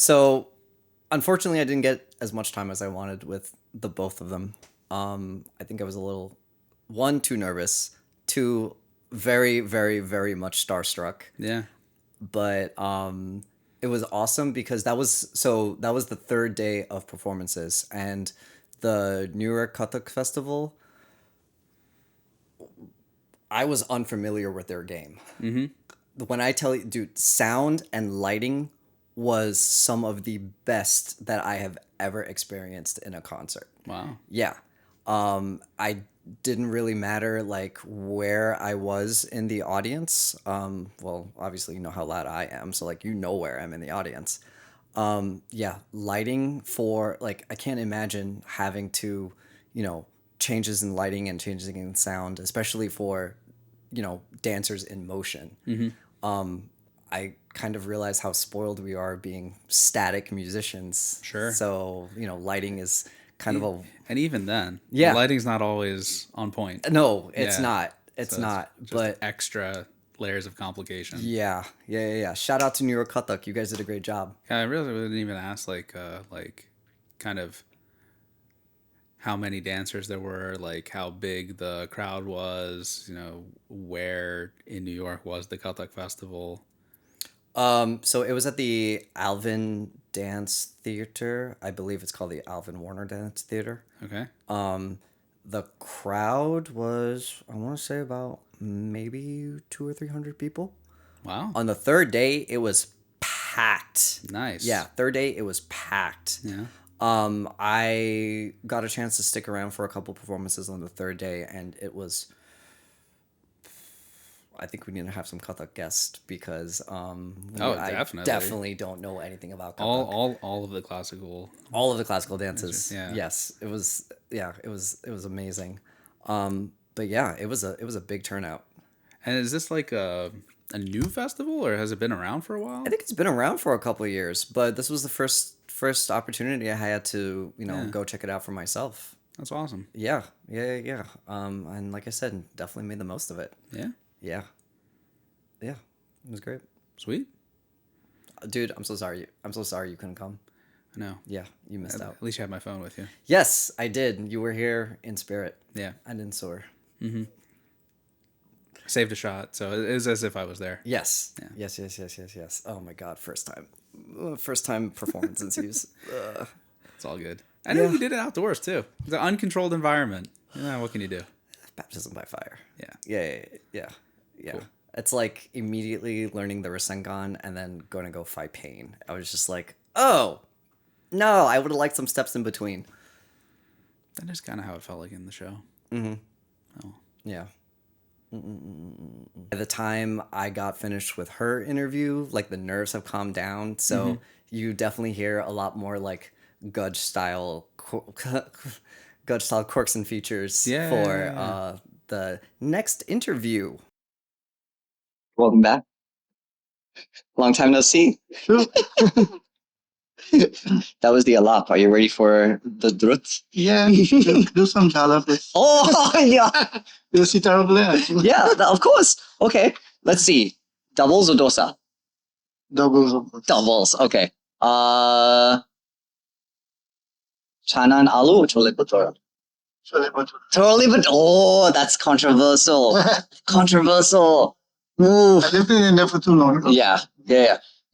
So, unfortunately, I didn't get as much time as I wanted with the both of them. I think I was a little, one, too nervous, two, very, very, very much starstruck. Yeah. But it was awesome because that was the third day of performances, and the New York Kathak Festival. I was unfamiliar with their game. When I tell you, dude, sound and lighting was some of the best that I have ever experienced in a concert. Wow. Yeah. I didn't really matter like where I was in the audience. Well, obviously you know how loud I am, so like you know where I'm in the audience. Yeah, lighting for like I can't imagine having to, you know, changes in lighting and changes in sound, especially for, you know, dancers in motion. I kind of realize how spoiled we are being static musicians. Sure. So, you know, lighting is kind of a And even then, Yeah. the lighting's not always on point. no, it's Yeah. not. It's So not. just But extra layers of complication. yeah. Shout out to New York Kathak. You guys did a great job. I really didn't even ask kind of how many dancers there were, like how big the crowd was, you know, where in New York was the Kathak Festival. So it was at the Alvin Dance Theater. I believe it's called the Alvin Warner Dance Theater. Okay. The crowd was, I want to say, about maybe 200 or 300 people. Wow. On the third day, it was packed. Nice. Yeah, third day it was packed. Yeah. I got a chance to stick around for a couple performances on the third day, and it was. I think we need to have some Kathak guests because I definitely don't know anything about Kathak. All of the classical. All of the classical dances. Yeah. Yes, it was amazing. But yeah, it was a big turnout. And is this like a new festival, or has it been around for a while? I think it's been around for a couple of years, but this was the first opportunity I had to, you know, go check it out for myself. That's awesome. Yeah. And like I said, definitely made the most of it. Yeah. Yeah. It was great. Sweet. Dude, I'm so sorry you couldn't come. I know. Yeah, you missed out. At least you had my phone with you. Yes, I did. You were here in spirit. Yeah. I didn't soar. Saved a shot, so it is as if I was there. Yes. Yeah. Yes. Oh my God, first time performance ensues. It's all good. I know you did it outdoors too. It's an uncontrolled environment. Yeah, what can you do? Baptism by fire. Yeah. Yeah. Cool. It's like immediately learning the Rasengan and then going to go fight pain. I was just like, oh, no, I would have liked some steps in between. That is kind of how it felt like in the show. Yeah. By the time I got finished with her interview, like the nerves have calmed down. So you definitely hear a lot more like Gudge style quirks and features for the next interview. Welcome back. Long time no see. That was the alap. Are you ready for the drut? Yeah, do some jala, please. Oh, yeah. You see terrible there. Yeah, of course. Okay, let's see. Doubles or dosa? Doubles, of course. Doubles, okay. Chana and aloo or chole bhatura? Chole bhatura. Chole bhatura. Oh, that's controversial. Controversial. Ooh. I lived in India for too long. Yeah.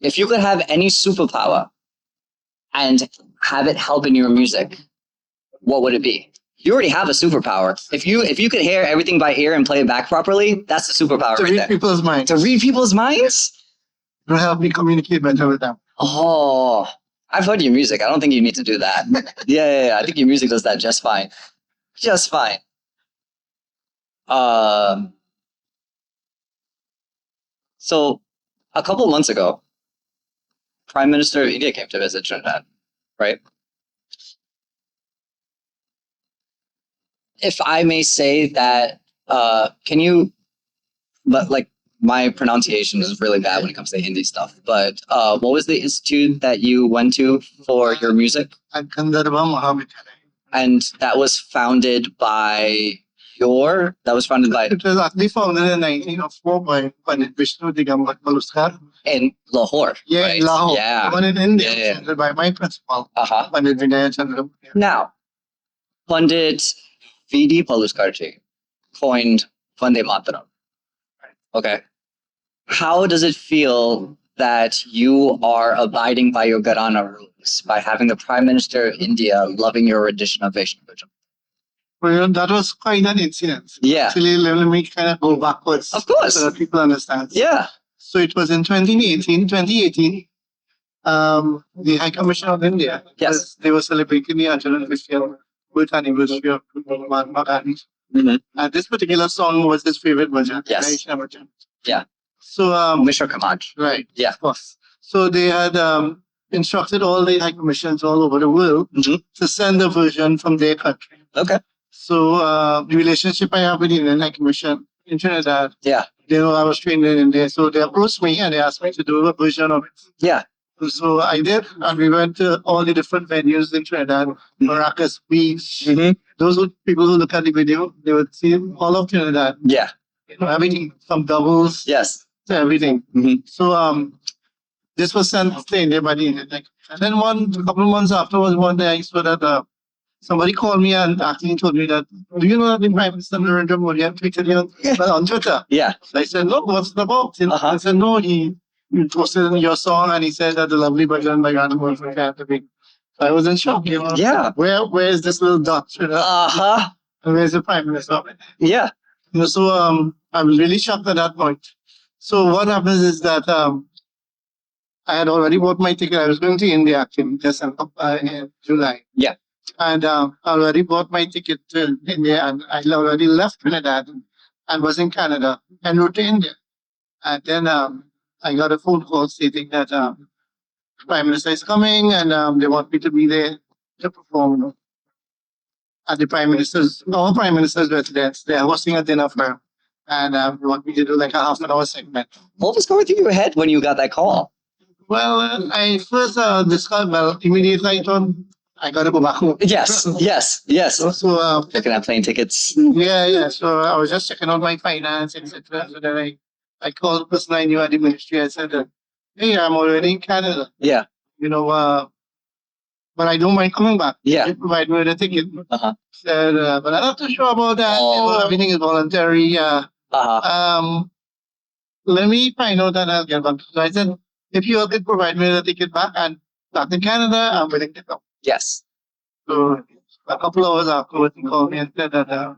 If you could have any superpower and have it help in your music, what would it be? You already have a superpower. If you could hear everything by ear and play it back properly, that's the superpower To right read there. people's minds. To read people's minds? To help me communicate better with them. Oh, I've heard your music. I don't think you need to do that. Yeah. I think your music does that just fine. Just fine. So, a couple months ago, Prime Minister of India came to visit Trinidad, right? If I may say that, can you, like, my pronunciation is really bad when it comes to Hindi stuff, but what was the institute that you went to for your music? At Gandharva Mahavidyalaya. And that was founded by that was founded by It was actually founded in 1904 by Pandit Vishnu Digambar Paluskar. in Lahore. Yeah, right? in Lahore. Yeah. The one in India, Yeah, yeah. founded by my principal, Uh-huh. Pandit Vinaya Chandra. Now, Pandit V.D. Paluskarji coined Vande Mataram. Okay. How does it feel that you are abiding by your Gharana rules by having the Prime Minister of India loving your rendition of Vaishnavism? Well, that was quite an incident. Yeah. Actually, let me kind of go backwards. Of course. So that people understand. Yeah. So it was in 2018, the High Commission of India, Yes. they were celebrating the 150th birth anniversary of Mahatma Gandhi. Mm-hmm. And this particular song was his favorite version. Yes. Vaishnav version. Yeah. So, Mishra Kamaj. right. Yeah. Of course. So they had instructed all the High Commissions all over the world Mhm. to send a version from their country. Okay. So the relationship I have with the Indian High Commission in Trinidad, Yeah. they know I was trained in India. So they approached me and they asked me to do a version of it. Yeah. So I did, and we went to all the different venues in Trinidad, Maracas Beach. Mm-hmm. Those were people who look at the video, they would see all of Trinidad, Yeah. everything from doubles Yes. to everything. Mm-hmm. So this was sent to India by the Indian. And then a couple of months afterwards, one day I saw that somebody called me and actually told me that, do you know that the Prime Minister Narendra Modi had tweeted you on Twitter? Yeah. So I said, no, what's it about? Uh-huh. I said, no, he posted your song and he said that the lovely Gajanand by Rana Mohip had to be. So I was in shock. Yeah. Where is this little dot? Uh-huh. And where's the Prime Minister? Yeah. So I was really shocked at that point. So what happens is that I had already bought my ticket. I was going to India actually just in July. Yeah. And I already bought my ticket to India and I already left Trinidad and was in Canada en route to India. And then I got a phone call stating that Prime Minister is coming and they want me to be there to perform at the our Prime Minister's residence. They're hosting a dinner for him. And they want me to do like a half-an-hour segment. What was going through your head when you got that call? Well, I first discovered, immediately I thought I got to go back home. Yes. So, Looking at plane tickets. yeah. So I was just checking out my finance, etc. So then I called the person I knew at the ministry. I said, hey, I'm already in Canada. Yeah. But I don't mind coming back. Yeah. They provide me with a ticket. Uh-huh. Said, but I'm not too sure about that. Oh. Everything is voluntary. Uh-huh. Let me find out and I'll get back. So I said, if you all could provide me with a ticket back and back in Canada, I'm willing to come. Yes. So a couple of hours afterwards, he called me and said that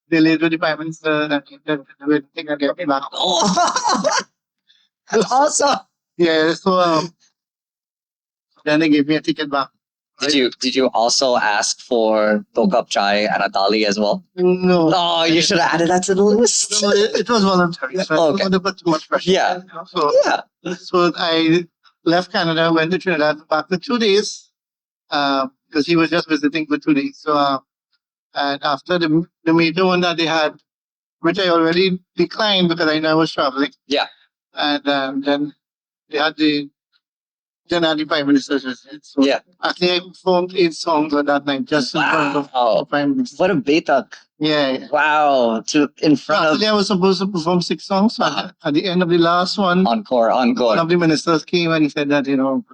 they laid with the Prime Minister that they would take and get me back. Oh. That's awesome. Yeah, so then they gave me a ticket back. Did you also ask for Tokap Chai and a Dali as well? No. Oh, you should have added that to the list. No, it was voluntary. So I Okay. didn't want to put too much pressure. Yeah. So I left Canada, went to Trinidad, back for 2 days, because he was just visiting for 2 days. So, and after the major one that they had, which I already declined because I know I was traveling. Yeah. And then they had the Prime Minister's residence. So Yeah. actually, I performed 8 songs on that night, just in front of the Prime Minister. What a betak. Yeah. Wow. In front Actually, I was supposed to perform 6 songs. So at the end of the last one, Encore. one of the ministers came and he said that,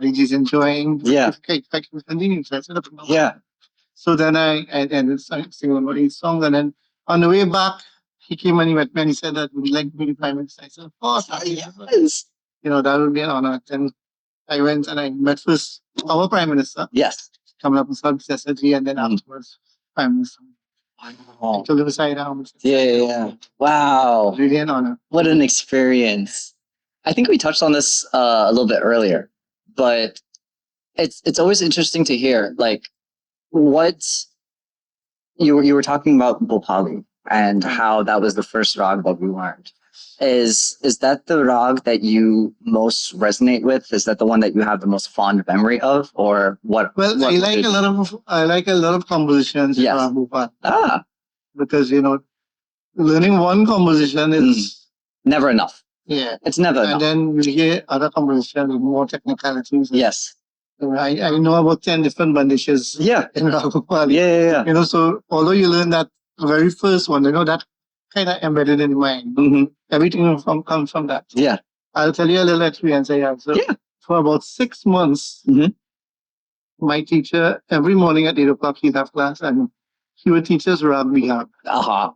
Reggie's enjoying. Yeah. If I can continue. So I said, Yeah. So then I ended singing one of these songs. And then on the way back, he came and he met me and he said that would you like to be the Prime Minister? I said, of course. Yes. That would be an honor. Then I went and I met first our Prime Minister, Yes. coming up with Secretary, and then afterwards, Prime Minister. Oh. To the side down. Yeah. Wow. Really an honor. What an experience. I think we touched on this a little bit earlier, but it's always interesting to hear, like, what you were talking about Bhopali and how that was the first rag that we learned. Is that the rag that you most resonate with? Is that the one that you have the most fond memory of, or what? Well, what I like a lot of compositions Yes. from Bhopal Ah, because learning one composition is never enough. yeah, It's never and enough. then you hear other compositions with more technicalities. Yes. I know about 10 different bandishes Yeah. in Bhopal. Yeah. So although you learn that the very first one, that kind of embedded in my mind. Mm-hmm. Everything comes from that. Yeah. I'll tell you a little experience I had. So Yeah. for about 6 months, Mhm. my teacher, every morning at 8 o'clock, he'd have class and he would teach us rag rehab, Uh-huh.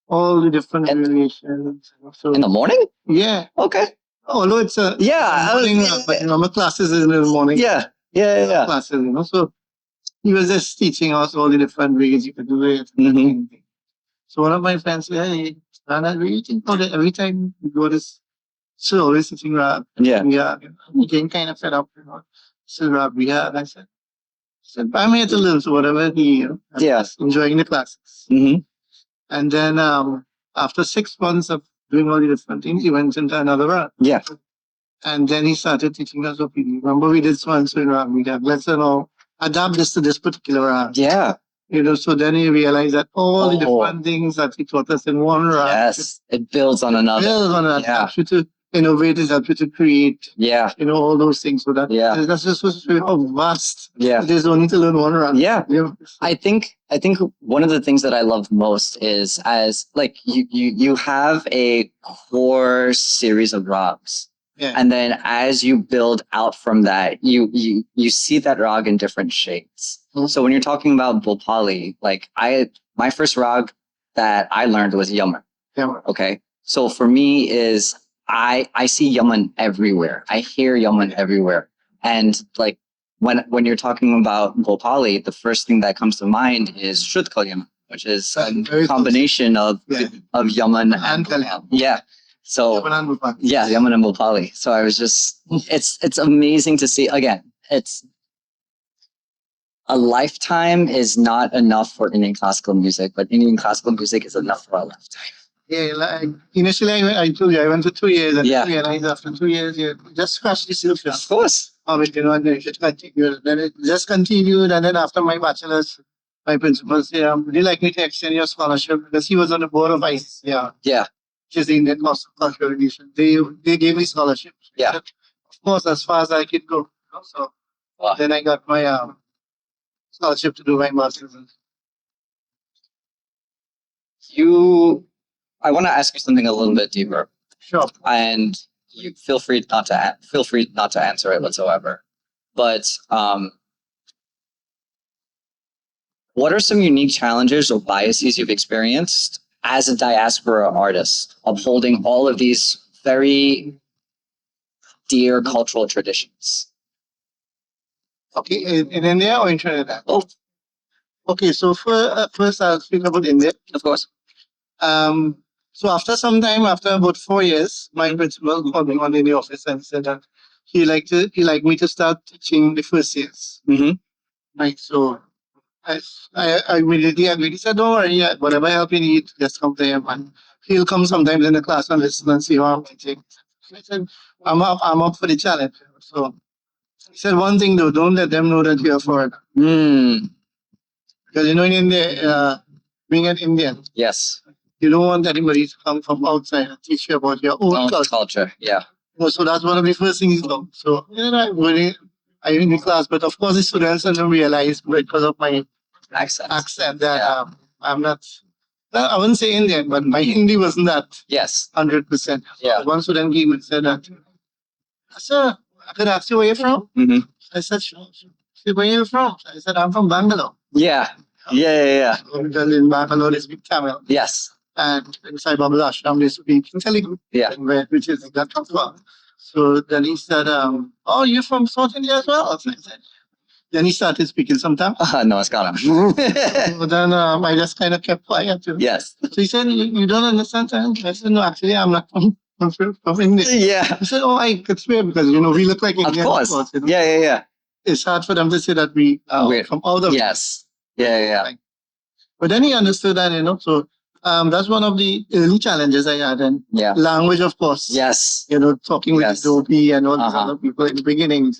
all the different And- variations. So, In the morning? yeah. Okay. Although it's a Yeah. morning, but my classes is in the morning. Yeah. Yeah. Classes, So he was just teaching us all the different ways you could do it. Mhm. So one of my friends said, "Hey, Rana, do you think about it every time you go this, so always teaching rap? Yeah. Yeah. He getting kind of fed up, So rap, yeah." And I said, I'm here to learn, so whatever I'm Yeah. just enjoying the classes. Mm-hmm. And then after 6 months of doing all the different things, he went into another rap. Yeah. And then he started teaching us opinion. Remember, we did so and so in rap. We have, let's adapt this to this particular rap. Yeah. So then he realized that all the different things that he taught us in one rap. Yes. It builds on another. Builds on that. Yeah. Helps you to innovate, it helps you to create. Yeah. All those things. So that's just how vast. Yeah. There's no need to learn one rap. Yeah. I think one of the things that I love most is as like you have a core series of rags. Yeah. And then as you build out from that, you see that rag in different shades. Mm-hmm. So when you're talking about Bhopali, like my first rag that I learned was Yaman. Yeah. Okay. So for me is I see Yaman everywhere. I hear Yaman everywhere. And like when you're talking about Bhopali, the first thing that comes to mind is Shuddhkal Yaman, which is a combination of Yaman and Kalyan. Yeah. So yeah, Yaman and Bhopali. So I was just it's amazing to see. Again, it's a lifetime is not enough for Indian classical music, but Indian classical music is enough for a lifetime. Yeah, like initially I told you I went to 2 years and Yeah. realized after 2 years just scratched the surface Of course. of it, and then it just continued. Then it just continued, and then after my bachelor's, my principal said, "Would you like me to extend your scholarship?" Because he was on the board of ICCR, Yeah. which is the Indian Cultural Edition. They gave me scholarship. Yeah. Of course, as far as I could go. So Wow. then I got my scholarship to do my master's. I want to ask you something a little bit deeper, Sure. and you feel free not to answer it whatsoever. But what are some unique challenges or biases you've experienced as a diaspora artist, upholding all of these very dear cultural traditions? Okay, in India or in Trinidad? Both, Okay, so first I'll speak about India. of course. So after some time, after about 4 years, my principal called me one day in the office and said that he liked me to start teaching the first years. Mm-hmm. Right. So I immediately agreed. He said, "Don't worry, whatever help you need, just come to him, and he'll come sometimes in the class and listen and see how I'm teaching." I said, I'm up for the challenge." So he said, "One thing though, don't let them know that you're a foreigner, because in India, being an Indian, Yes. you don't want anybody to come from outside and teach you about your own culture. Yeah. So that's one of the first things. So I in the class, but of course the students don't realize because of my accent that I'm not. I wouldn't say Indian, but my Hindi wasn't that. Yes. 100%. Yeah. One student came and said that, "Sir, I could ask you where you're from?" Mm-hmm. I said, "Sure." She said, "Where are you from?" I said, "I'm from Bangalore." Yeah. Yeah. Because in Bangalore they speak Tamil. Yes. And in Sai Baba's ashram they speak Telugu. Yeah. Which is that transfer. So then he said, "Oh, you're from South India as well?" So I said. Then he started speaking sometime. No, it's gone. But then I just kind of kept quiet. Yes. So he said, you don't understand? I said, "No, actually, I'm not from India." Yeah. He said, "Oh, I could swear because, we look like Indians." Of course. Yeah. It's hard for them to say that we are from out of Yes. Yeah. But then he understood that, so that's one of the early challenges I had. And language, of course. Yes. Talking with Dopey and all these other people in the beginning.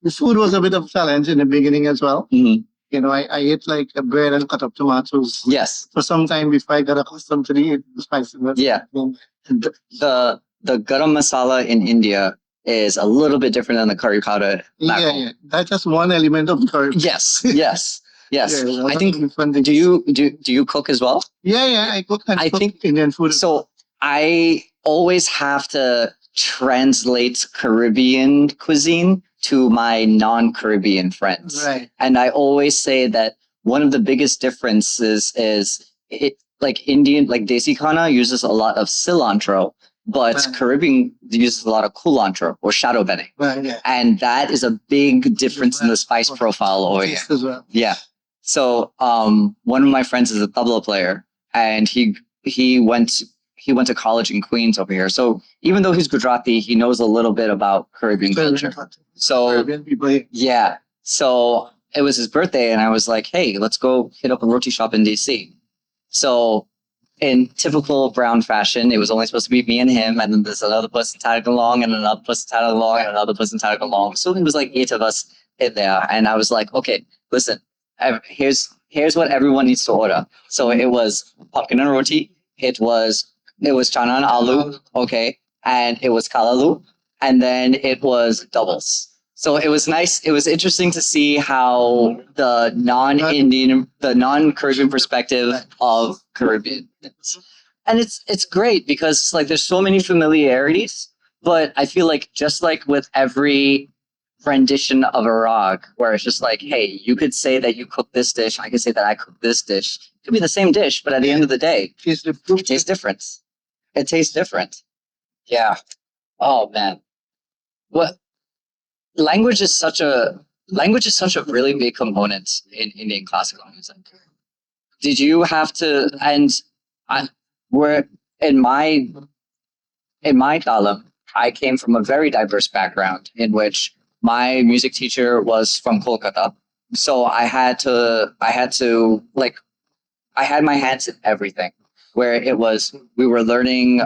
The food was a bit of a challenge in the beginning as well. Mm-hmm. I ate like bread and cut up tomatoes. Yes. For some time before I got accustomed to the spiciness. Yeah. The garam masala in India is a little bit different than the curry powder. Yeah. That's just one element of the curry. Yes. Yes. Yeah, I think. fun thing. Do you cook as well? Yeah, I cook. I cook think Indian food. so. I always have to translate Caribbean cuisine to my non-Caribbean friends. Right. And I always say that one of the biggest differences is it like Indian, like Desi Khana uses a lot of cilantro, but Right. Caribbean uses a lot of culantro or shadow bene. Right, yeah. And that is a big difference in the spice profile over here. Taste as well. Yeah. So one of my friends is a tabla player, and he went to college in Queens over here. So even though he's Gujarati, he knows a little bit about Caribbean culture. So Caribbean people. yeah. So it was his birthday, and I was like, hey, let's go hit up a roti shop in DC. So in typical Brown fashion, it was only supposed to be me and him, and then there's another person tagging along, and another person tagging along, and another person tagging along. So it was like 8 of us in there, and I was like, okay, listen, here's what everyone needs to order. So it was pumpkin and roti, it was chana and aloo, okay, and it was kalaloo, and then it was doubles. So it was nice. It was interesting to see how the non-Caribbean perspective of Caribbean is. And it's great because like there's so many familiarities, but I feel like just like with every rendition of a rag, where it's just like, hey, you could say that you cook this dish, I could say that I cook this dish. It could be the same dish, but at the end of the day, it tastes different. It tastes different. Yeah. Oh man. What? Language is such a really big component in Indian classical music. Did you have to? And we're in my talam, I came from a very diverse background in which my music teacher was from Kolkata, so I had my hands in everything. Where it was, we were learning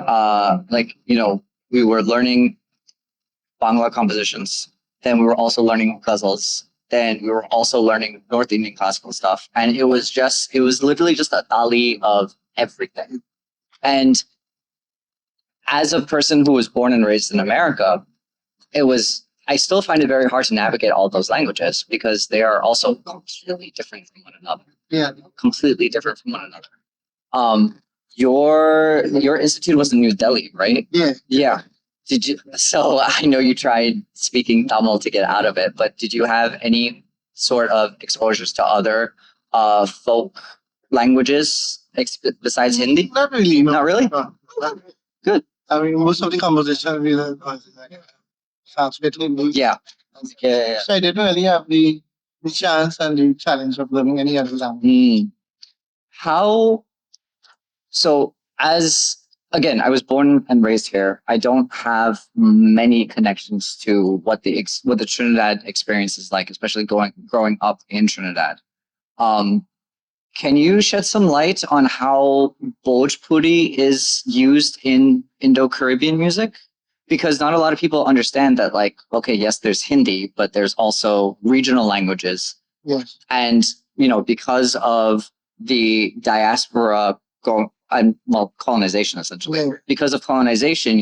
we were learning Bangla compositions. Then we were also learning ghazals. Then we were also learning North Indian classical stuff. And it was literally just a tali of everything. And as a person who was born and raised in America, I still find it very hard to navigate all those languages because they are also completely different from one another. Yeah. Completely different from one another. Your institute was in New Delhi, right? Yeah. Yeah. Did you? So I know you tried speaking Tamil to get out of it, but did you have any sort of exposures to other folk languages besides Hindi? Not really. No. Not really? No. Good. I mean, most of the composition we learned was like Sanskrit, Hindi. Yeah. Yeah. So I didn't really have the chance and the challenge of learning any other language. Again, I was born and raised here. I don't have many connections to what the Trinidad experience is like, especially growing up in Trinidad. Can you shed some light on how Bhojpuri is used in Indo-Caribbean music? Because not a lot of people understand that, like, okay, yes, there's Hindi, but there's also regional languages. Yes. And, because of the diaspora colonization, essentially. Yeah. Because of colonization,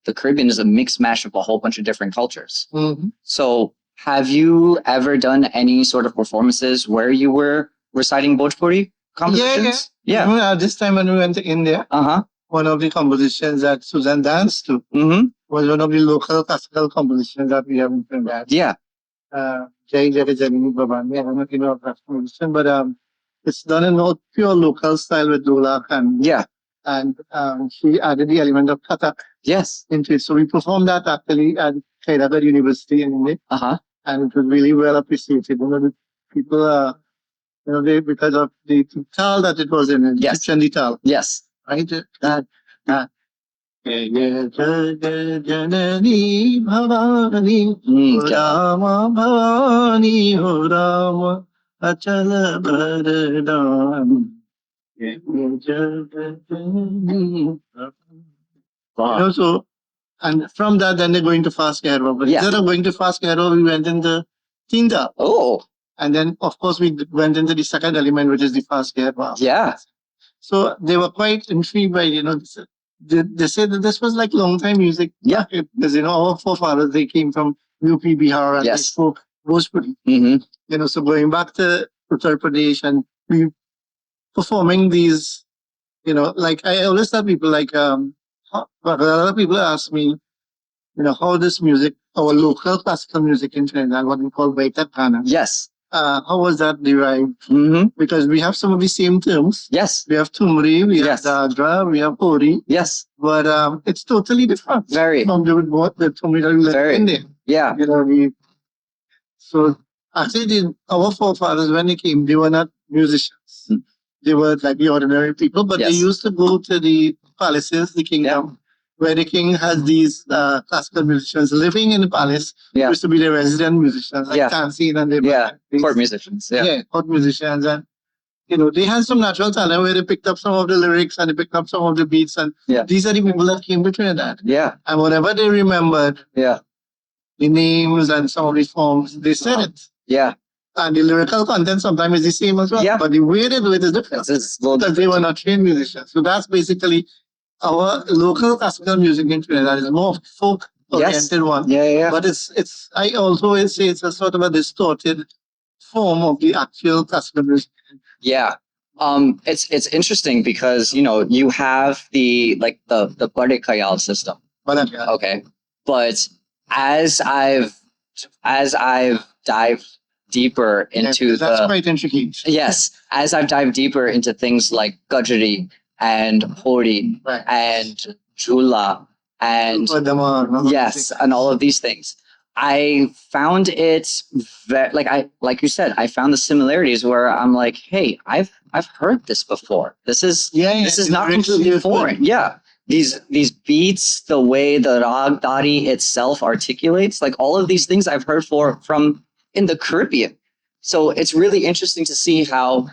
the Caribbean is a mixed mash of a whole bunch of different cultures. Mm-hmm. So have you ever done any sort of performances where you were reciting Bhojpuri compositions? Yeah. This time when we went to India, one of the compositions that Susan danced to was one of the local classical compositions that we have in Trinidad. Yeah. Jai Janani Bhavani. I don't know if you know of that composition, but it's done in pure local style with Dolak and she added the element of Kathak into it. So we performed that actually at Hyderabad University in India, and it was really well appreciated. The people, because of the tal that it was in, Egyptian tal. Yes. Right? Janani Bhavani, Rama Bhavani, Rama. Achala Bharadam. So, and from that, then they're going to fast Kairwa. But instead of going to fast Kairwa, we went in the Tinda. Oh. And then, of course, we went into the second element, which is the fast Kairwa. Yeah. So they were quite intrigued by, they said that this was like long time music. Yeah. Because, our forefathers, they came from UP, Bihar, and they spoke Bhojpuri. Mm-hmm. So going back to Uttar Pradesh, and we performing these, like I always tell people, like, but a lot of people ask me, how this music, our local classical music in Trinidad, what we call Vaitapana, Yes. how was that derived? Mm-hmm. Because we have some of the same terms. Yes. We have Tumri, we have Yes. Dadra, we have Ori, Yes. but it's totally different Very. from what the Tumri that we live Very. in there. Yeah. So actually, our forefathers, when they came, they were not musicians. They were like the ordinary people, but they Yes. used to go to the palaces, the kingdom, where the king has these classical musicians living in the palace. Yeah. Used to be the resident musicians, like Tansin and court musicians. court musicians, and they had some natural talent where they picked up some of the lyrics and they picked up some of the beats, and these are the people that came to Trinidad. Yeah. And whatever they remembered, Yeah. the names and some of the forms, they said it. Yeah. And the lyrical content sometimes is the same as well. Yeah. But the way they do it is different. Because they were not trained musicians. So that's basically our local classical music in Trinidad is more folk oriented one. Yeah. But it's I also will say it's a sort of a distorted form of the actual classical music. Yeah. It's interesting because you have the Bade Khayal system. Okay. But as I've dived deeper into that's quite intricate. Yes, as I've dived deeper into things like Gajari and Hori and Jula and yes, and all of these things, I found it like you said, I found the similarities where I'm like, hey, I've heard this before. This is not completely foreign. Yeah. These beats, the way the rag dari itself articulates, like all of these things I've heard from in the Caribbean. So it's really interesting to see how,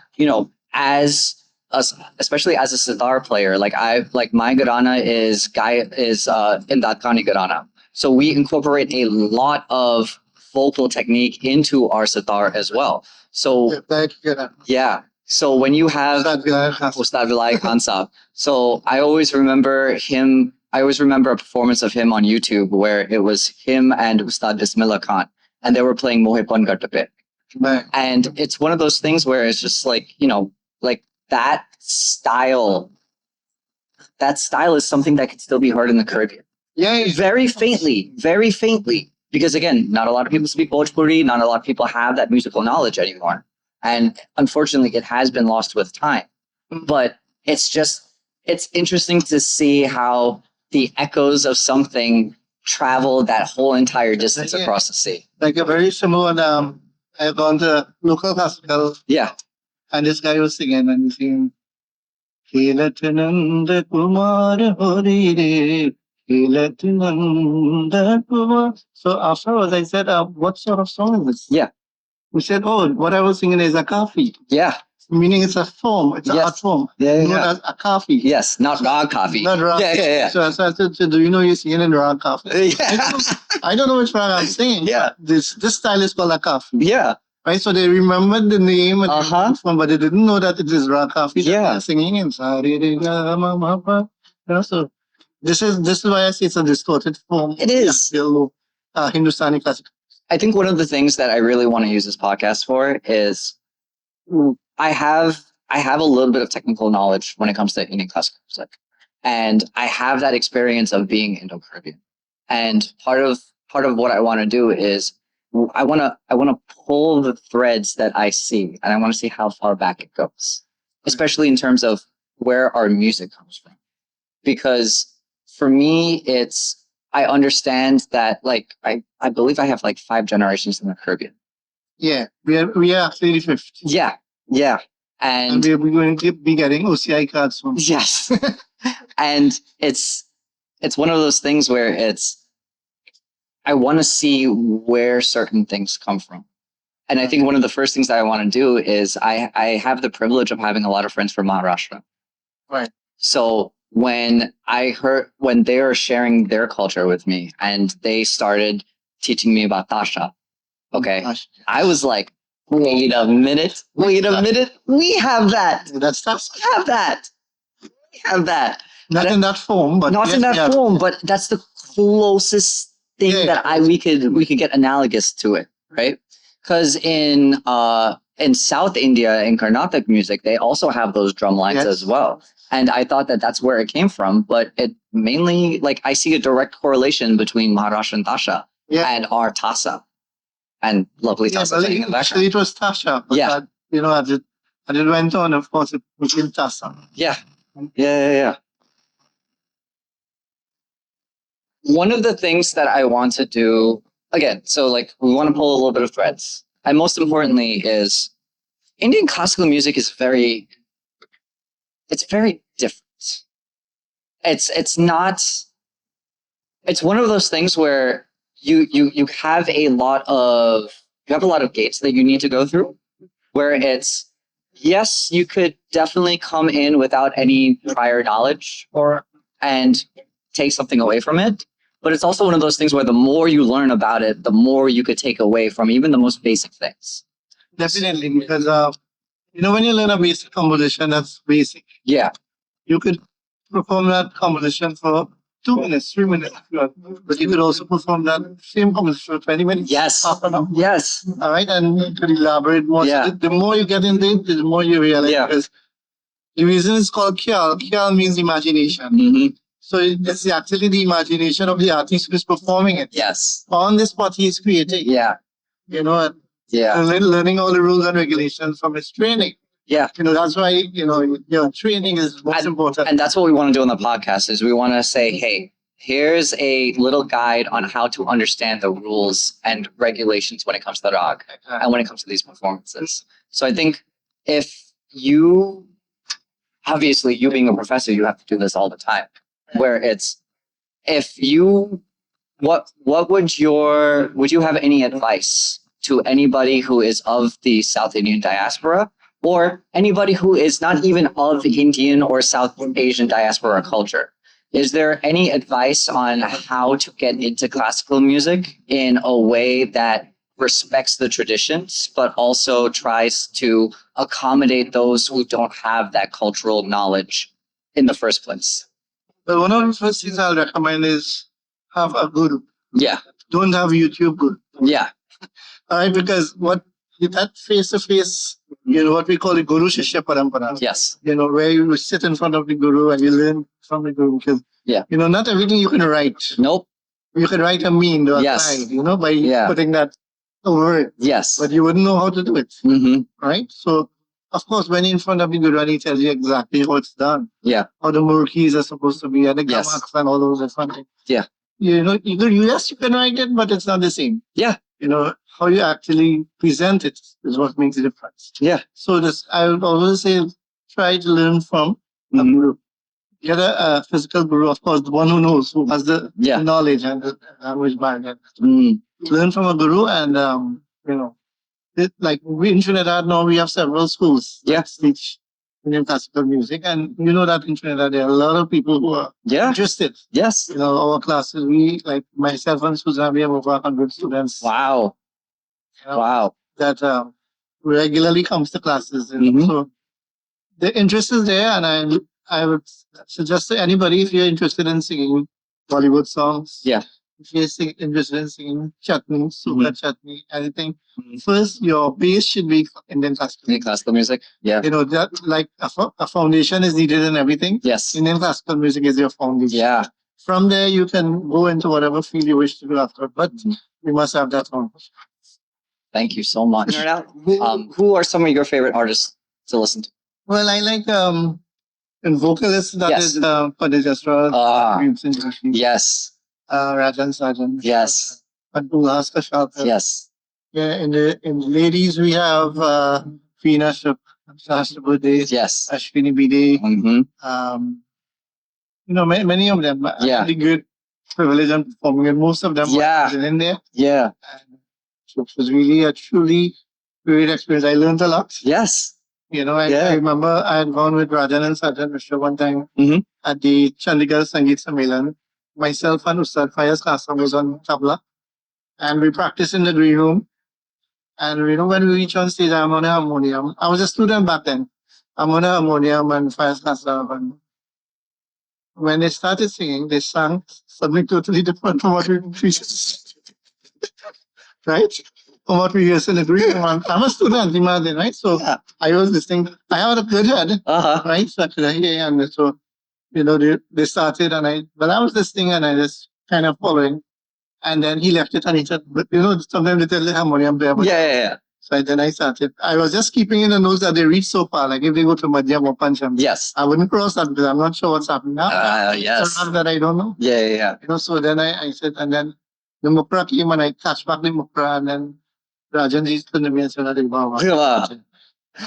especially as a sitar player, like my Garana is Indadkani Garana. So we incorporate a lot of vocal technique into our sitar as well. So yeah. So when you have Ustad Vilay Khan Saab, so I always remember a performance of him on YouTube where it was him and Ustad Bismillah Khan, and they were playing Mohip Gatape. And it's one of those things where it's just like, like that style is something that can still be heard in the Caribbean. Yeah. Very faintly. Because again, not a lot of people speak Bhojpuri, not a lot of people have that musical knowledge anymore. And unfortunately, it has been lost with time. But it's interesting to see how the echoes of something travel that whole entire distance across the sea. Like a very similar one, I've gone to local hospital. Yeah. And this guy was singing and he's singing, Kilatananda Kumar Hori Re, Kilatananda Kumar. So afterwards I said, what sort of song is this? Yeah. We said, what I was singing is a kafi. Yeah. Meaning it's a form, it's an art form. Known as a kafi. Yes, not rag kafi. Not rag. Yeah. So I said, do you know you're singing in rag kafi? Yeah. I don't know which rag I'm singing. Yeah. This style is called a kafi. Yeah. Right, so they remembered the name and the form, but they didn't know that it is rag kafi. Yeah. They're singing in so this is why I say it's a distorted form. It is. Hindustani classical. I think one of the things that I really want to use this podcast for is I have a little bit of technical knowledge when it comes to Indian classical music, and I have that experience of being Indo-Caribbean. And part of what I want to do is I want to pull the threads that I see, and I want to see how far back it goes, especially in terms of where our music comes from. Because for me, I understand that, like, I believe I have like 5 generations in the Caribbean. Yeah, we are actually the 5th. Yeah. And we're going to be getting OCI cards soon. Yes. And it's one of those things where I want to see where certain things come from. And I think one of the first things that I want to do is I have the privilege of having a lot of friends from Maharashtra. Right. So when they were sharing their culture with me and they started teaching me about Tasha, okay, I was like, wait a minute, we have that. That's tough. We have that. Not in that form, but not in that form, but that's the closest thing that we could get analogous to it, right? Because in in South India, in Carnatic music, they also have those drum lines Yes. as well. And I thought that that's where it came from, but it mainly, like, I see a direct correlation between Maharashtrian Tasha Yeah. and our Tasa. And lovely Yeah, Tasa but playing in the actually background. it was Tasha. But Yeah. that, you know, as it went on, of course, it became Tasa. Yeah. Yeah. One of the things that I want to do, again, so like we want to pull a little bit of threads. And most importantly is Indian classical music is very different. It's not, it's one of those things where you have a lot of gates that you need to go through, where it's, yes, you could definitely come in without any prior knowledge and take something away from it. But it's also one of those things where the more you learn about it, the more you could take away from even the most basic things. Definitely, because you know, when you learn a basic composition, that's basic. Yeah. You could perform that composition for 2 minutes, 3 minutes, if you want. But you could also perform that same composition for 20 minutes. Yes. Half an hour. Yes. All right, and you could elaborate more. Yeah. So the more you get into it, the more you realize. Yeah. Because the reason it's called kyal, kyal means imagination. Mm-hmm. So it's actually the imagination of the artist who is performing it. Yes. On the spot, he is creating. Yeah. You know, and Yeah. learning all the rules and regulations from his training. Yeah. You know, that's why, you know, your training is most important. And that's what we want to do on the podcast is we want to say, hey, here's a little guide on how to understand the rules and regulations when it comes to the rag and when it comes to these performances. So I think if you, obviously you being a professor, you have to do this all the time, where it's, if you, what would you have any advice to anybody who is of the South Indian diaspora or anybody who is not even of Indian or South Asian diaspora culture? Is there any advice on how to get into classical music in a way that respects the traditions, but also tries to accommodate those who don't have that cultural knowledge in the first place? Well, one of the first things I'll recommend is have a guru. Yeah. Don't have YouTube guru. Yeah. All right, because that face-to-face, you know, what we call a guru shishya parampara. Yes. You know, where you sit in front of the guru and you learn from the guru. Because, yeah, you know, not everything you can write. Nope. You can write a mean or yes, line, you know, by putting that over it. Yes. But you wouldn't know how to do it. Mm-hmm. Right? So, of course, when you're in front of the guru and he tells you exactly how it's done. Yeah. How the murkis are supposed to be and the gamaks and all those different things. Yeah. You know, yes, you can write it, but it's not the same. Yeah. You know, how you actually present it is what makes the difference. Yeah. So I would always say, try to learn from a guru. Get a physical guru, of course, the one who knows, who has the knowledge and the language barrier. Learn from a guru and, you know, like we in Trinidad now, we have several schools that teach Indian classical music. And you know that in Trinidad, there are a lot of people who are interested. Yes. You know, our classes, we, like myself and Susan, we have over 100 students. Wow. You know, that regularly comes to classes. You know? So the interest is there, and I would suggest to anybody, if you're interested in singing Bollywood songs, if you're interested in singing chutney, super chutney, anything, first your base should be Indian classical music. Yeah. You know, that like a foundation is needed in everything. Yes. Indian classical music is your foundation. Yeah. From there, you can go into whatever field you wish to do after, but you must have that foundation. Thank you so much. Who are some of your favorite artists to listen to? Well, I like and vocalists, that is Paddy Jaswal, yes. Rajan Sajan. Yes. Ulhas Kashalkar. Yes. Yeah, in the ladies we have Veena Shastabudde. Yes. Ashwini Bide. Mm-hmm. You know, many of them. I had a good privilege of performing, and most of them were in there. Yeah. And so it was really a truly great experience. I learned a lot. Yes. You know, I remember I had gone with Rajan and Sajan Mishra one time at the Chandigarh Sangeet Sammelan. Myself and Ustad Fayaz Qasam was on tabla, and we practiced in the green room. And you know, when we reach on stage, I'm on a harmonium. I was a student back then. I'm on a harmonium and Fayaz Qasam. And when they started singing, they sang something totally different from what we preached. Right? from what we used to agree on. I'm a student, imagine, right? So Yeah. I was listening. I had a good head, Uh-huh. right? So I could hear, and so they started, and I was listening, and I just kind of following. And then he left it, and he said, but sometimes they tell the harmonium there. But Yeah. so then I started. I was just keeping in the notes that they reach so far. Like if they go to Madhyam or Pancham, Yes. I wouldn't cross that because I'm not sure what's happening now. Yes. It's a rag that I don't know. Yeah. So then I said, and then the Mukra came, and I catch back the Mukra, and then Rajan ji stood to me and said, Wow.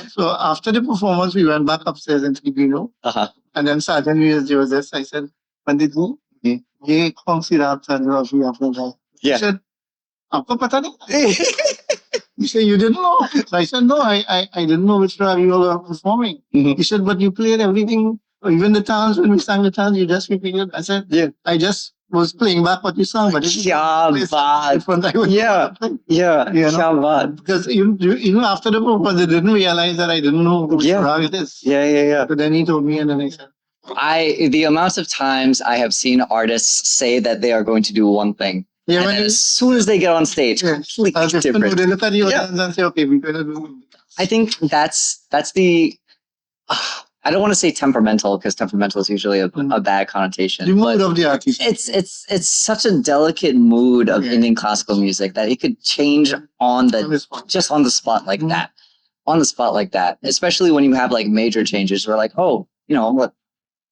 so after the performance, we went back upstairs in Tribunal, Uh-huh. and then Sergeant was this. I said, Pandit ji, ye kaun si raag chal raha hai abhi aapne gaaya? He Yeah. said, aapko pata nahi? He said, you didn't know? So I said, no, I didn't know which rag you were performing. Mhm. He said, but you played everything, even the towns, when we sang the towns, you just repeated. I said, Yeah. I just was playing back what you sang, but Kya baat. Yeah. Yeah. Kya baat. Because even after the performance, they didn't realize that I didn't know which rag it is. Yeah. So then he told me, and then I said, The amount of times I have seen artists say that they are going to do one thing, yeah, and when then you, as soon as they get on stage, completely different. They look at the Yeah. audience and say, okay, we're going to do. I think that's the. I don't want to say temperamental because temperamental is usually a bad connotation. The mood but of the artist. it's such a delicate mood of Indian classical music that it could change on the just on the spot like that. On the spot like that, especially when you have like major changes. We're like, oh, what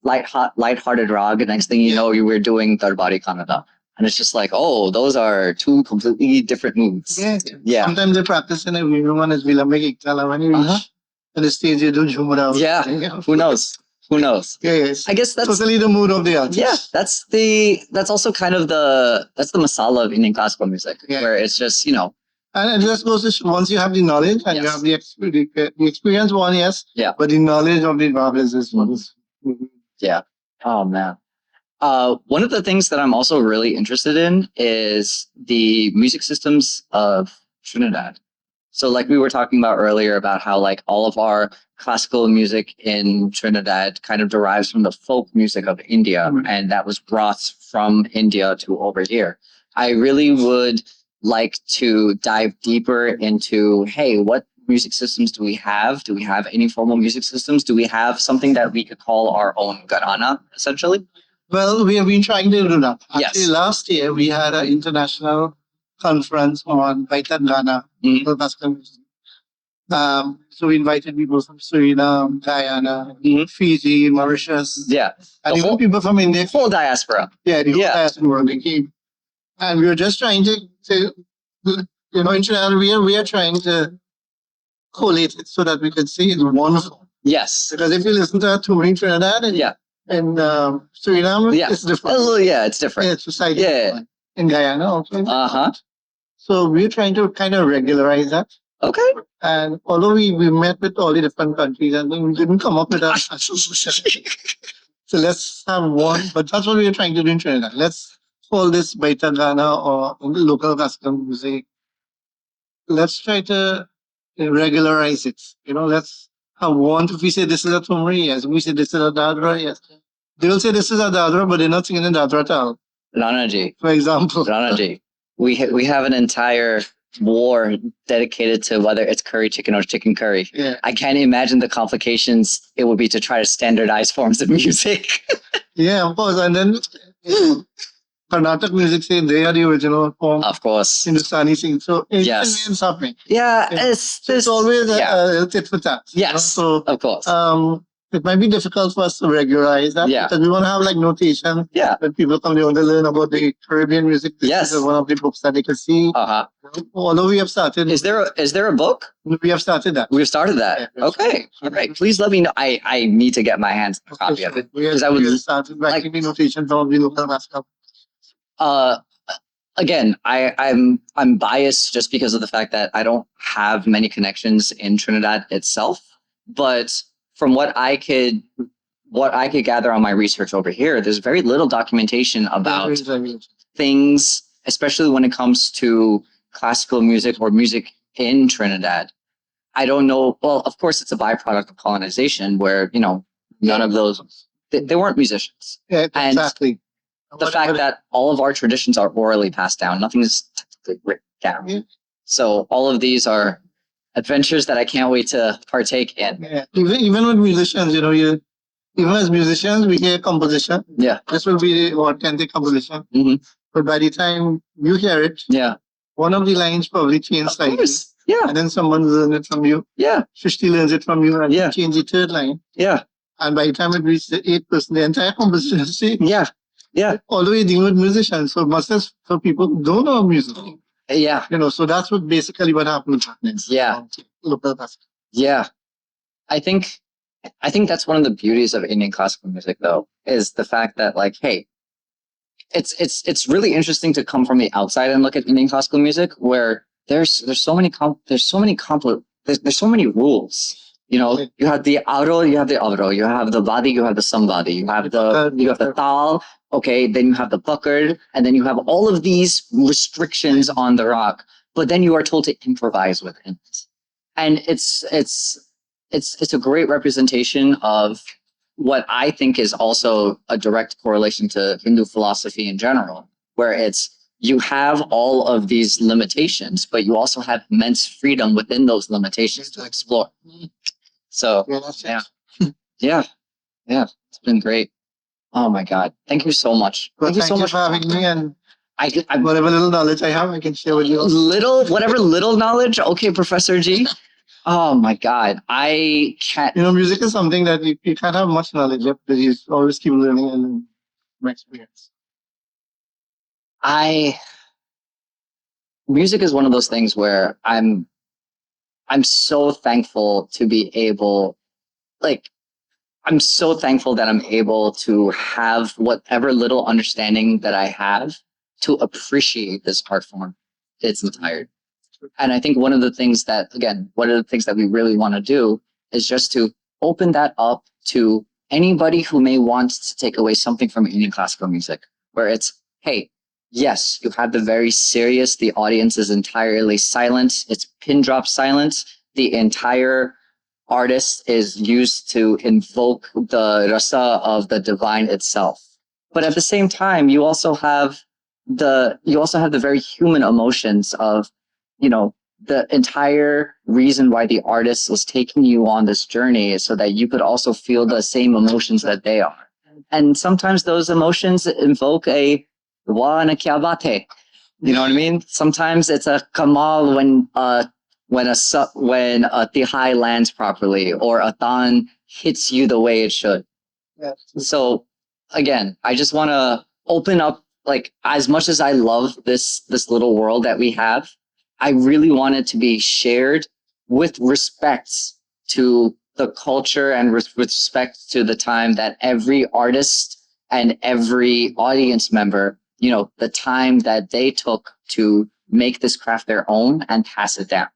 lighthearted rag. The next thing you know, you were doing Darbari Kannada. And it's just like, oh, those are two completely different moods. Yeah. Sometimes they practice in everyone is Vilamik Iktala when you reach on the stage, you do Jhumura. Yeah. Who knows? Yes. I guess that's totally the mood of the artist. Yeah, that's also kind of the masala of Indian classical music, where it's just, And it just goes to show, once you have the knowledge and you have the experience, one, yes. Yeah. But the knowledge of the rag is what is. Yeah. Oh, man. One of the things that I'm also really interested in is the music systems of Trinidad. So like we were talking about earlier about how like all of our classical music in Trinidad kind of derives from the folk music of India, and that was brought from India to over here. I really would like to dive deeper into, hey, what music systems do we have? Do we have any formal music systems? Do we have something that we could call our own Garana, essentially? Well, we have been trying to do that. Actually, Yes. last year we had an international conference on Baitan Ghana. So we invited people from Suriname, Guyana, Fiji, Mauritius. Yeah. And even people from India. Whole diaspora. Yeah, the whole diaspora, they came. And we were just trying to in Trinidad, we are trying to collate it so that we could see it's wonderful. Yes. Because if you listen to too many Trinidad and Suriname, it's different. It's different. Yeah, it's society. Yeah. In Guyana also. Uh-huh. So we're trying to kind of regularize that. Okay. And although we met with all the different countries and we didn't come up with a solution. So let's have one, but that's what we're trying to do in Trinidad. Let's call this Baita Ghana or local custom music. Let's try to regularize it. Let's have one. If we say this is a Tumri, yes. If we say this is a Dadra, yes. They will say this is a Dadra, but they're not singing in Dadra tal. Rana ji. For example. Rana ji. We have an entire war dedicated to whether it's curry chicken or chicken curry. Yeah. I can't imagine the complications it would be to try to standardize forms of music. Yeah, of course. And then Karnataka music say they are the original form. Of course. Hindustani sing. So yes. It's happening. Yeah, it's always a tit for tat. Yes. So of course. It might be difficult for us to regularize that. Yeah. Because we want to have like notation. Yeah. When people come, they want to learn about the Caribbean music. This is one of the books that they can see. Uh-huh. Although we have started. Is there a book? We have started that. We've started that. Yeah, okay. All right. Please let me know. I need to get my hands on a copy of it. Because I would started writing the notation from the local mascot. Again, I'm biased just because of the fact that I don't have many connections in Trinidad itself, but from what I could gather on my research over here, there's very little documentation about things, especially when it comes to classical music or music in Trinidad. I don't know. Well, of course, it's a byproduct of colonization where, none of those, they weren't musicians. Yeah, exactly. And the fact that all of our traditions are orally passed down, nothing is technically written down. Yeah. So all of these are adventures that I can't wait to partake in. Yeah. Even with musicians, even as musicians, we hear composition. Yeah. This will be the authentic composition. Mm-hmm. But by the time you hear it, Yeah. one of the lines probably changed slightly. Yeah. And then someone learns it from you. Yeah. Shrishti learns it from you and Yeah. change the third line. Yeah. And by the time it reaches the eighth person, the entire composition is changed. Yeah. Yeah. Although you're dealing with musicians, so much as for people who don't know music. Yeah. So that's what basically what happens. Yeah. Local. Yeah. I think that's one of the beauties of Indian classical music, though, is the fact that, like, hey, it's really interesting to come from the outside and look at Indian classical music, where there's so many rules. You have the aro, you have the avro, you have the vadi, you have the samvadi, you have the tal. Okay, then you have the puckered, and then you have all of these restrictions on the rock. But then you are told to improvise within it, and it's a great representation of what I think is also a direct correlation to Hindu philosophy in general, where it's you have all of these limitations, but you also have immense freedom within those limitations to explore. So yeah, it's been great. Oh my God, thank you so much. Well, thank you so much for having me, and whatever little knowledge I have, I can share with you. Whatever little knowledge. Okay, Professor G. Oh my God, I can't. Music is something that you can't have much knowledge of, because you always keep learning and from experience. Music is one of those things where I'm so thankful to be able, I'm so thankful that I'm able to have whatever little understanding that I have to appreciate this art form its entirety. And I think one of the things that we really want to do is just to open that up to anybody who may want to take away something from Indian classical music, where it's, hey, yes, you have the very serious, the audience is entirely silent, it's pin drop silent, the entire artist is used to invoke the rasa of the divine itself. But at the same time, you also have the very human emotions of, the entire reason why the artist was taking you on this journey is so that you could also feel the same emotions that they are. And sometimes those emotions invoke a wa na kya baat hai. You know what I mean? Sometimes it's a kamal when a tihai lands properly, or a tan hits you the way it should. Yeah. So again, I just want to open up, as much as I love this little world that we have, I really want it to be shared with respect to the culture and with respect to the time that every artist and every audience member, the time that they took to make this craft their own and pass it down.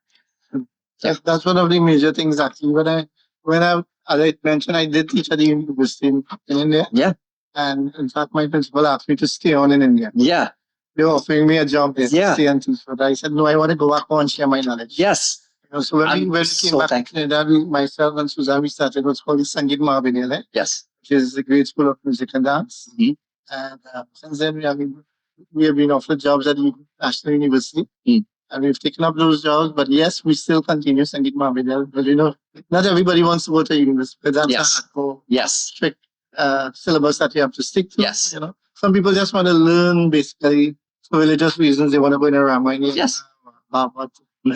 That's one of the major things, actually. When I, as I mentioned, I did teach at the university in India. Yeah. And in fact, my principal asked me to stay on in India. Yeah. They were offering me a job there Yeah. to stay and teach, but I said, no, I want to go back home and share my knowledge. Yes. So when we came back to Canada, myself and Suzanne, we started what's called the Sangeet Mahavidyalaya. Yes. Which is a great school of music and dance. Mm-hmm. And since then, we have been offered jobs at the National University. Mm. And we've taken up those jobs, but yes, we still continue Sangeet Mahavidyalaya. But not everybody wants to go to university, but that's a hardcore, strict syllabus that you have to stick to. Yes. Some people just want to learn, basically, for religious reasons. They want to go in a Ramayana. Yes. And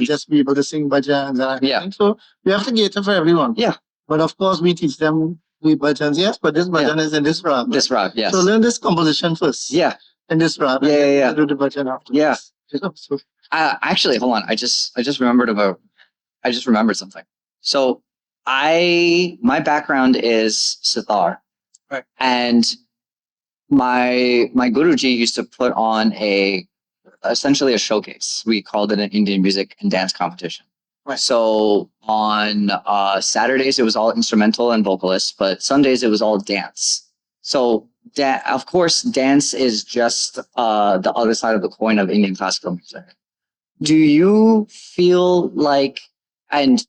just be able to sing bhajans and everything. Yeah. So we have to cater for everyone. Yeah. But of course, we teach them the bhajans. Yes, but this bhajan is in this rag. This rag, yes. So learn this composition first. Yeah. In this rag. Yeah. Do the bhajan after. Yeah. So actually, hold on. I just remembered something. So my background is sitar. Right. And my Guruji used to put on essentially a showcase. We called it an Indian music and dance competition. Right. So on Saturdays it was all instrumental and vocalists, but Sundays it was all dance. So of course, dance is just the other side of the coin of Indian classical music. Do you feel like, and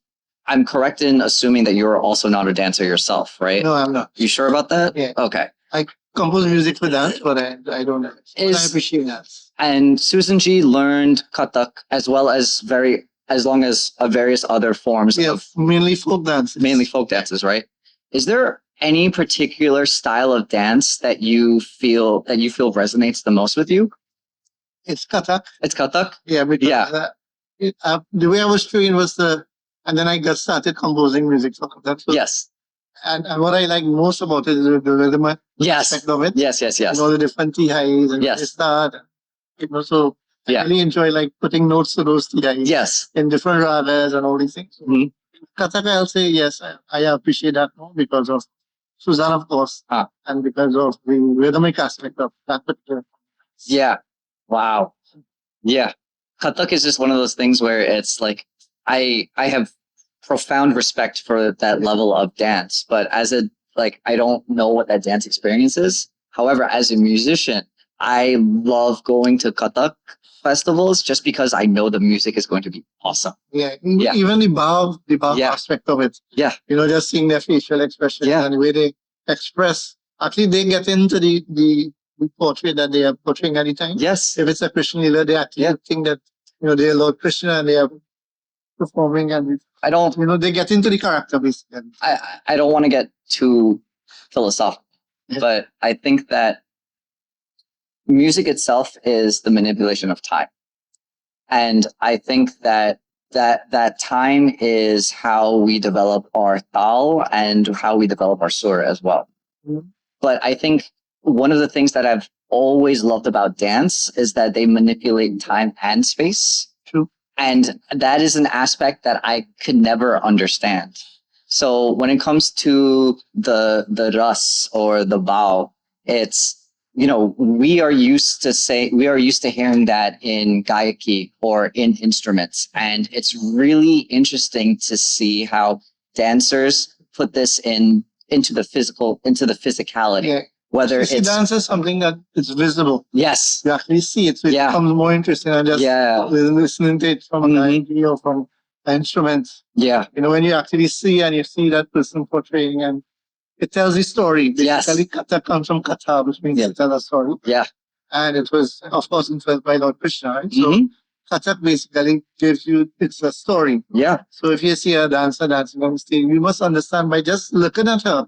I'm correct in assuming that you're also not a dancer yourself, right? no, I'm not. You sure about that? Yeah. Okay. compose music for dance, but I don't know. But I Is appreciate that. and Susan G learned Kathak as well as various other forms Yeah, of mainly folk dance. mainly folk dances, right? Is there any particular style of dance that you feel resonates the most with you? It's Kathak. It's Kathak. Yeah, because Yeah. the way I was trained was and then I got started composing music for Kathak. So, Yes. and what I like most about it is the rhythm Yes. aspect of it. Yes. Yes. Yes. You know, the different TIs and Yes. they start. You know, so Yeah. I really enjoy like putting notes to those TIs Yes. in different ragas and all these things. So, Mhm. Kathak, I'll say yes, I appreciate that more because of Suzanne, of course, and because of the rhythmic aspect of that particular. Yeah. Wow. Yeah. Kathak is just one of those things where it's like I have profound respect for that level of dance, but I don't know what that dance experience is. However, as a musician, I love going to Kathak festivals just because I know the music is going to be awesome. Yeah, Yeah. even the bow Yeah. aspect of it. Yeah. You know, just seeing their facial expressions Yeah. and the way they express. Actually, they get into the portrait that they are portraying at the time. Yes. If it's a Christian leader, they actually think that, you know, they're Lord Krishna and they are performing and, you know, they get into the character basically. I don't want to get too philosophical, but I think that music itself is the manipulation of time. And I think that time is how we develop our tal and how we develop our sur as well. Mhm. But I think one of the things that I've always loved about dance is that they manipulate time and space. True. And that is an aspect that I could never understand. So when it comes to the ras or the bao, it's, you know, we are used to hearing that in gayaki or in instruments, and it's really interesting to see how dancers put this into the physicality. Yeah. Whether You see, it's dance is something that is visible. yes, You actually see it, so it Yeah. becomes more interesting than just listening to it from a guy or from an instrument. yeah, You know, when you actually see and you see that person portraying and it tells a story. Yes. Basically, kata comes from kata, which means to tell a story. yeah, And it was, of course, influenced by Lord Krishna, right? So, Mhm. Kathak basically gives you, it's a story. yeah, So if you see a dancer dancing on stage, you must understand by just looking at her,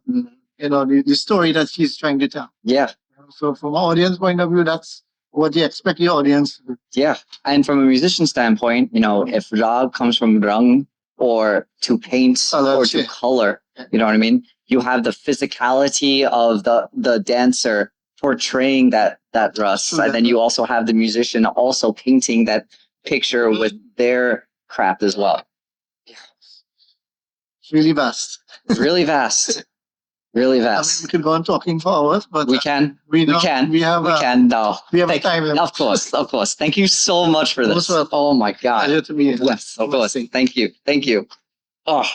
you know, the story that she's trying to tell. yeah. So from an audience point of view, that's what you expect your audience to do. Yeah. And from a musician standpoint, you know, if rag comes from rang or to paint Color, or to yeah. color, you know what I mean? You have the physicality of the dancer portraying that ras. True And then that. you also have the musician also painting that picture with their craft as well. It's really vast. Really vast. Really I mean, vast. we could go on talking for hours, but We can. we We know- can. we have a- can now. we have a Thank- time limit. Of course. Of course. Thank you so much for Most this. welcome. Oh my God. Pleasure to be here. Yes, of course. Thank you. Thank you. Oh.